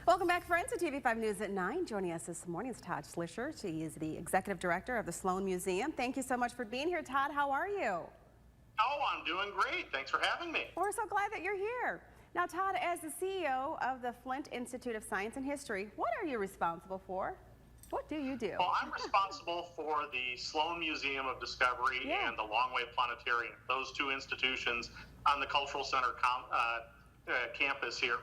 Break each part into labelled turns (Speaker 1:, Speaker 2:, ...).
Speaker 1: Welcome back, friends, to TV5 News at 9. Joining us this morning is Todd Schlischer. She is the executive director of the Sloan Museum. Thank you so much for being here, Todd. How are you?
Speaker 2: Oh, I'm doing great. Thanks for having me.
Speaker 1: We're so glad that you're here. Now, Todd, as the CEO of the Flint Institute of Science and History, what are you responsible for? What do you do?
Speaker 2: Well, I'm responsible for the Sloan Museum of Discovery and the Longway Planetarium, those two institutions on the Cultural Center campus here.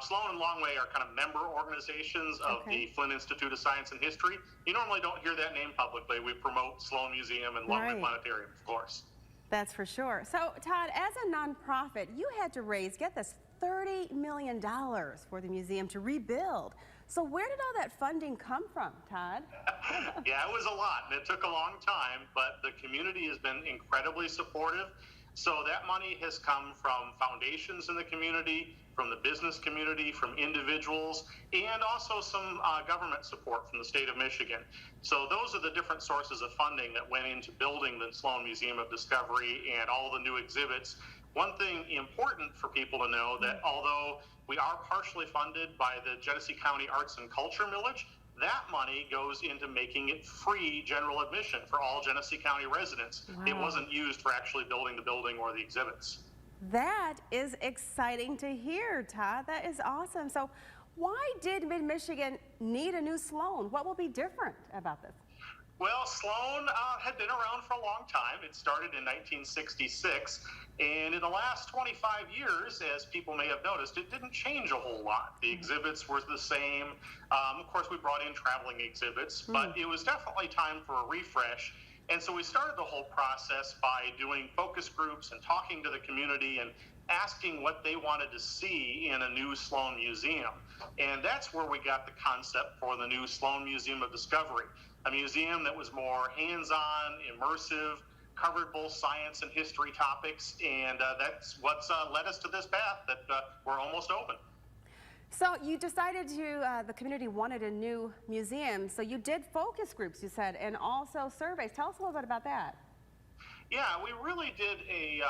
Speaker 2: Sloan and Longway are kind of member organizations of the Flint Institute of Science and History. You normally don't hear that name publicly. We promote Sloan Museum and Longway Planetarium, of course.
Speaker 1: That's for sure. So, Todd, as a nonprofit, you had to raise, get this, $30 million for the museum to rebuild. So where did all that funding come from, Todd?
Speaker 2: Yeah, it was a lot, and it took a long time, but the community has been incredibly supportive. So that money has come from foundations in the community, from the business community, from individuals, and also some government support from the state of Michigan. So those are the different sources of funding that went into building the Sloan Museum of Discovery and all the new exhibits. One thing important for people to know that although we are partially funded by the Genesee County Arts and Culture Millage, that money goes into making it free general admission for all Genesee County residents. It wasn't used for actually building the building or the exhibits.
Speaker 1: That is exciting to hear, Todd. That is awesome. So why did Mid-Michigan need a new Sloan? What will be different about this?
Speaker 2: Well, Sloan had been around for a long time. It started in 1966, and in the last 25 years, as people may have noticed, it didn't change a whole lot. The exhibits were the same. Of course, we brought in traveling exhibits, but it was definitely time for a refresh. And so we started the whole process by doing focus groups and talking to the community and asking what they wanted to see in a new Sloan Museum. And that's where we got the concept for the new Sloan Museum of Discovery, a museum that was more hands-on, immersive, covered both science and history topics, and that's what's led us to this path that we're almost open.
Speaker 1: So you decided the community wanted a new museum, so you did focus groups, you said, and also surveys. Tell us a little bit about that.
Speaker 2: Yeah, we really did a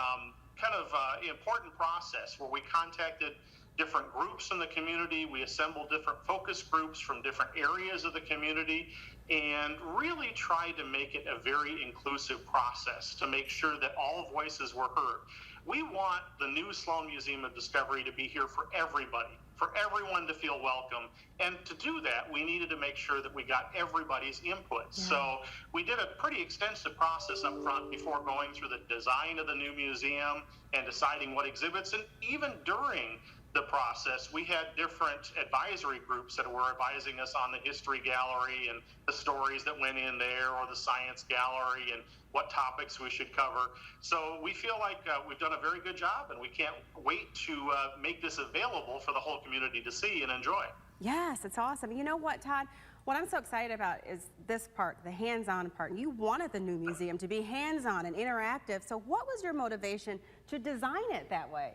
Speaker 2: kind of important process where we contacted different groups in the community. We assembled different focus groups from different areas of the community and really tried to make it a very inclusive process to make sure that all voices were heard. We want the new Sloan Museum of Discovery to be here for everybody, for everyone to feel welcome. And to do that, we needed to make sure that we got everybody's input. So we did a pretty extensive process up front before going through the design of the new museum and deciding what exhibits. And even during the process, we had different advisory groups that were advising us on the history gallery and the stories that went in there, or the science gallery and what topics we should cover. So we feel like we've done a very good job, and we can't wait to make this available for the whole community to see and enjoy.
Speaker 1: Yes, it's awesome. You know what, Todd? What I'm so excited about is this part, the hands-on part. You wanted the new museum to be hands-on and interactive. So what was your motivation to design it that way?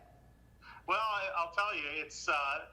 Speaker 2: Well, I'll tell you,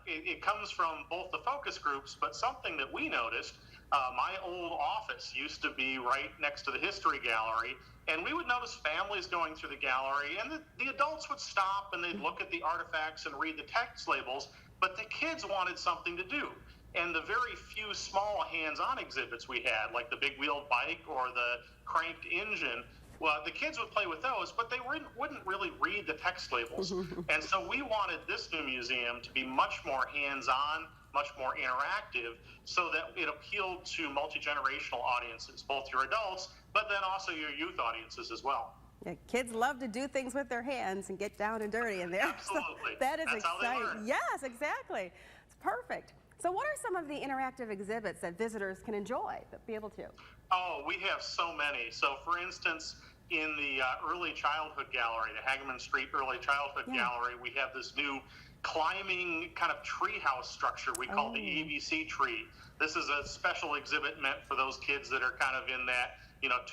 Speaker 2: it comes from both the focus groups, but something that we noticed, my old office used to be right next to the history gallery, and we would notice families going through the gallery, and the adults would stop and they'd look at the artifacts and read the text labels, but the kids wanted something to do. And the very few small hands-on exhibits we had, like the big wheeled bike or the cranked engine, well, the kids would play with those, but they wouldn't really read the text labels. And so we wanted this new museum to be much more hands-on, much more interactive, so that it appealed to multi-generational audiences, both your adults, but then also your youth audiences as well.
Speaker 1: Yeah, kids love to do things with their hands and get down and dirty in there.
Speaker 2: Absolutely.
Speaker 1: So that is
Speaker 2: That's
Speaker 1: exciting.
Speaker 2: how they learn.
Speaker 1: Yes, exactly. It's perfect. So what are some of the interactive exhibits that visitors can enjoy, be able to?
Speaker 2: Oh, we have so many. So, for instance, in the Early Childhood Gallery, the Hageman Street Early Childhood Gallery, we have this new climbing kind of treehouse structure we call the ABC tree. This is a special exhibit meant for those kids that are kind of in that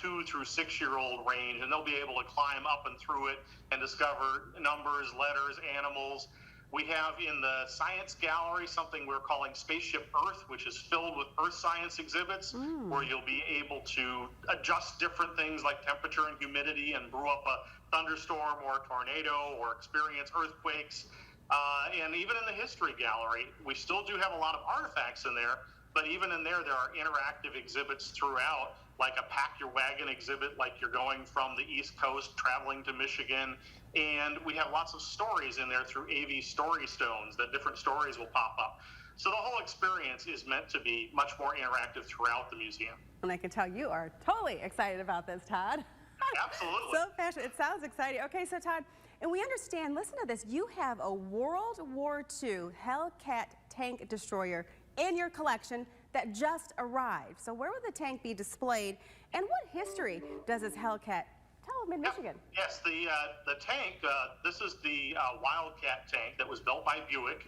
Speaker 2: 2 through 6-year-old range, and they'll be able to climb up and through it and discover numbers, letters, animals. We have in the Science Gallery something we're calling Spaceship Earth, which is filled with Earth science exhibits, where you'll be able to adjust different things like temperature and humidity and brew up a thunderstorm or a tornado or experience earthquakes. And even in the history gallery, we still do have a lot of artifacts in there, but even in there are interactive exhibits throughout, like a pack your wagon exhibit, like you're going from the East Coast traveling to Michigan. And we have lots of stories in there through AV story stones that different stories will pop up. So the whole experience is meant to be much more interactive throughout the museum.
Speaker 1: And I can tell you are totally excited about this, Todd.
Speaker 2: Absolutely.
Speaker 1: So passionate. It sounds exciting. Okay, so Todd, and we understand, listen to this, you have a World War II Hellcat tank destroyer in your collection that just arrived. So where will the tank be displayed, and what history does this Hellcat tell of Mid-Michigan?
Speaker 2: Yes, the tank, this is the Wildcat tank that was built by Buick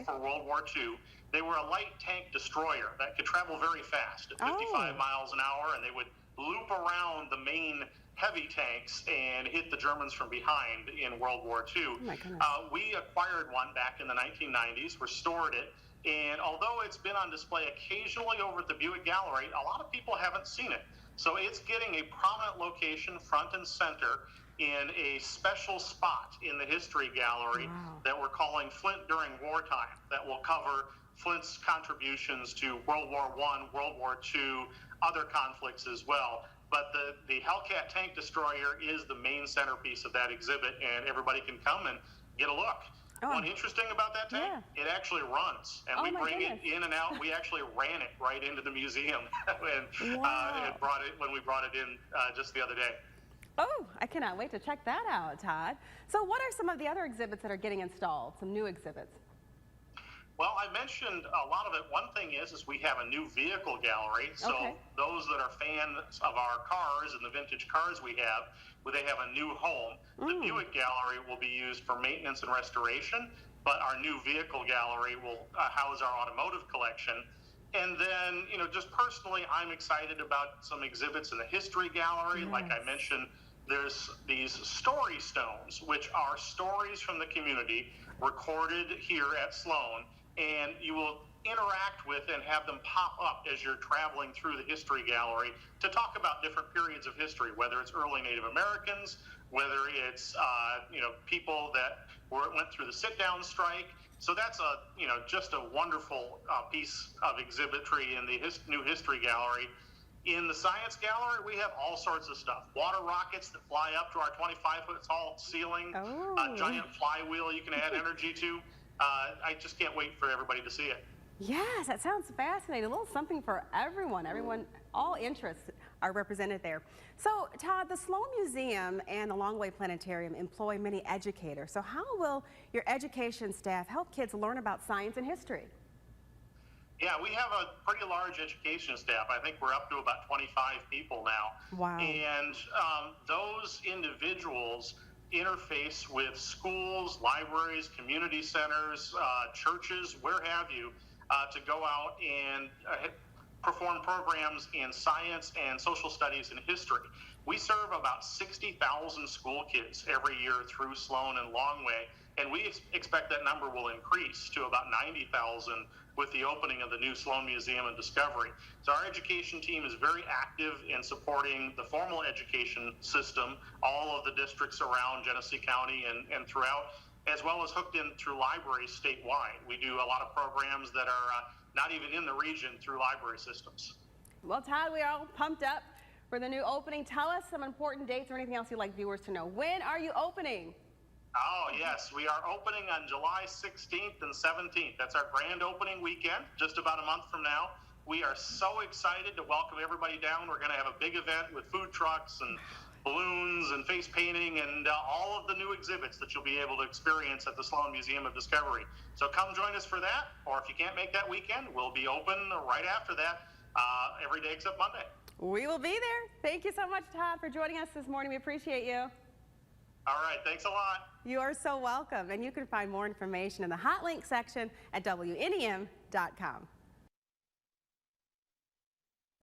Speaker 2: for World War II. They were a light tank destroyer that could travel very fast at 55 miles an hour, and they would loop around the main heavy tanks and hit the Germans from behind in World War II.
Speaker 1: Oh my goodness.
Speaker 2: We acquired one back in the 1990s, restored it, and although it's been on display occasionally over at the Buick Gallery, a lot of people haven't seen it. So it's getting a prominent location front and center in a special spot in the History Gallery that we're calling Flint During Wartime, that will cover Flint's contributions to World War I, World War II, other conflicts as well. But the Hellcat tank destroyer is the main centerpiece of that exhibit, and everybody can come and get a look. What's interesting about that tank, it actually runs, and we bring it in and out. We actually ran it right into the museum and brought it when we brought it in just the other day.
Speaker 1: Oh, I cannot wait to check that out, Todd. So what are some of the other exhibits that are getting installed, some new exhibits?
Speaker 2: Well, I mentioned a lot of it. One thing is we have a new vehicle gallery. So those that are fans of our cars and the vintage cars we have, they have a new home. The Buick Gallery will be used for maintenance and restoration, but our new vehicle gallery will house our automotive collection. And then, just personally, I'm excited about some exhibits in the History Gallery. Like I mentioned, there's these story stones, which are stories from the community recorded here at Sloan, and you will interact with and have them pop up as you're traveling through the History Gallery to talk about different periods of history, whether it's early Native Americans, whether it's people that went through the sit-down strike. So that's just a wonderful piece of exhibitry in the new History Gallery. In the Science Gallery, we have all sorts of stuff. Water rockets that fly up to our 25-foot tall ceiling, a giant flywheel you can add energy to. I just can't wait for everybody to see it.
Speaker 1: Yes, that sounds fascinating. A little something for everyone. All interests are represented there. So, Todd, the Sloan Museum and the Longway Planetarium employ many educators. So how will your education staff help kids learn about science and history?
Speaker 2: Yeah, we have a pretty large education staff. I think we're up to about 25 people now.
Speaker 1: Wow.
Speaker 2: And those individuals interface with schools, libraries, community centers, churches, where have you, to go out and perform programs in science and social studies and history. We serve about 60,000 school kids every year through Sloan and Longway, and we expect that number will increase to about 90,000 with the opening of the new Sloan Museum and Discovery. So our education team is very active in supporting the formal education system, all of the districts around Genesee County and throughout, as well as hooked in through libraries statewide. We do a lot of programs that are not even in the region through library systems.
Speaker 1: Well, Todd, we are all pumped up for the new opening. Tell us some important dates or anything else you'd like viewers to know. When are you opening?
Speaker 2: Oh, yes. We are opening on July 16th and 17th. That's our grand opening weekend, just about a month from now. We are so excited to welcome everybody down. We're going to have a big event with food trucks and balloons and face painting and all of the new exhibits that you'll be able to experience at the Sloan Museum of Discovery. So come join us for that, or if you can't make that weekend, we'll be open right after that every day except Monday.
Speaker 1: We will be there. Thank you so much, Todd, for joining us this morning. We appreciate you.
Speaker 2: All right, thanks a lot.
Speaker 1: You are so welcome, and you can find more information in the hot link section at WNEM.com.